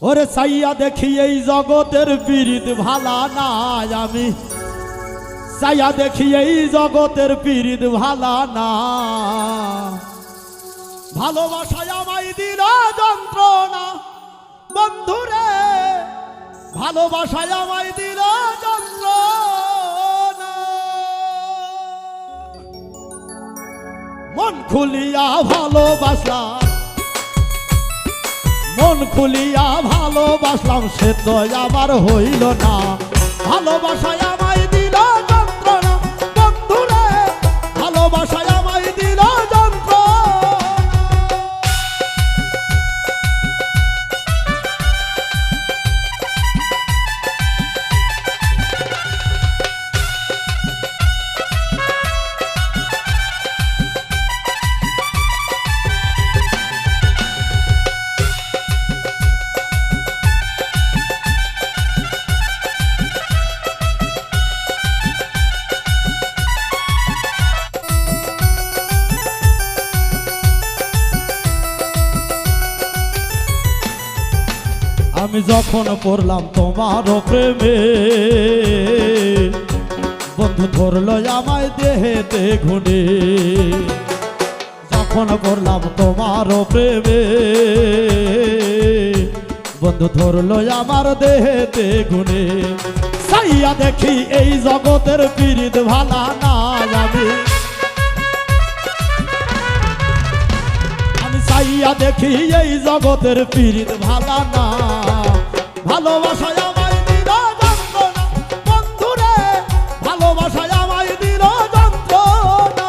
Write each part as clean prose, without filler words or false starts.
ওরে চাইয়া দেখি এই জগতের পীড়িত ভালা নাই, আমি চাইয়া দেখি এই জগতের পীড়িত ভালা না। ভালোবাসায় আমায় দিল যন্ত্রণা বন্ধুরে, ভালোবাসায় আমায় দিল যন্ত্রণা। মন খুলিয়া ভালোবাসলাম, মন খুলিয়া ভালোবাসলাম, সে তো আমার হইল না। ভালোবাসায় আমায় দিল যন্ত্রণা বন্ধুরে, ভালোবাসায় আমায় দিল যন্ত্রণা। আমি যখন পড়লাম তোমার প্রেমে, বন্ধু ধরলো আমায় দেহেতে ঘুনে। যখন পড়লাম তোমার প্রেমে, বন্ধু ধরলো আমার দেহেতে ঘুনে। চাইয়া দেখি এই জগতের পীড়িত ভালা না, আমি চাইয়া দেখি এই জগতের পীড়িত ভালা না। ভালোবাসায় আমায় দিল যন্ত্রণা বন্ধুরে, ভালোবাসায় আমায় দিল যন্ত্রণা।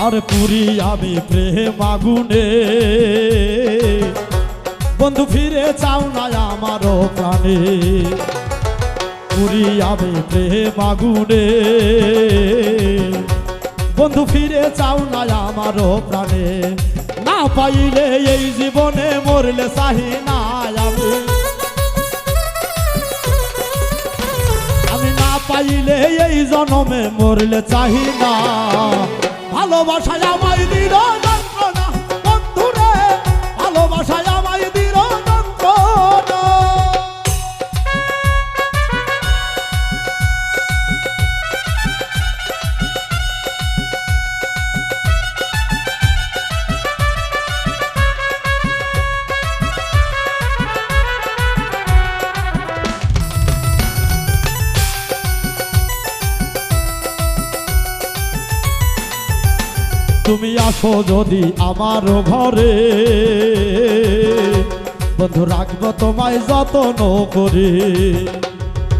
আর পুরি আমি প্রেম আগুনে, বন্ধু ফিরে চাও না আমারও প্রাণে। পুরি আমি প্রেম আগুনে, বন্ধু ফিরে চাও না আমারও প্রাণে। না পাইলে এই জীবনে মরলে চাহি না আমি না পাইলে এই জন্মে মরলে চাহি না। ভালোবাসায় আমায় দিল যন্ত্রণা বন্ধুরে, ভালোবাসায় আমায় দিল যন্ত্রণা। তুমি আসো যদি আমার ঘরে, বন্ধু রাখবো তোমায় যত্ন করে।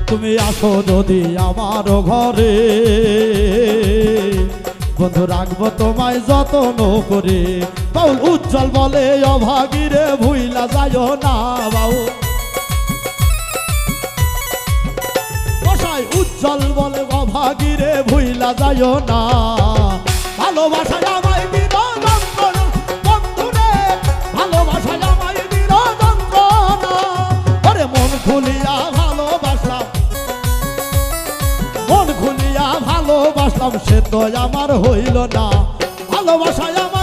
তুমি আসো যদি আমার ঘরে, বন্ধু রাখবো তোমায় যত্ন করে। বাউল উজ্জ্বল বলে অভাগীরে ভুইলা যাইও না, বাউল উজ্জ্বল বলে অভাগীরে ভুইলা যাইও না। ভালোবাসায় আমায় দিল যন্ত্রণা বন্ধুরে, ভালোবাসায় আমায় দিল যন্ত্রণা। ওরে মন খুলিয়া ভালোবাসলাম, মন খুলিয়া ভালোবাসলাম, সে তো আমার হইল না। ভালোবাসায় আমার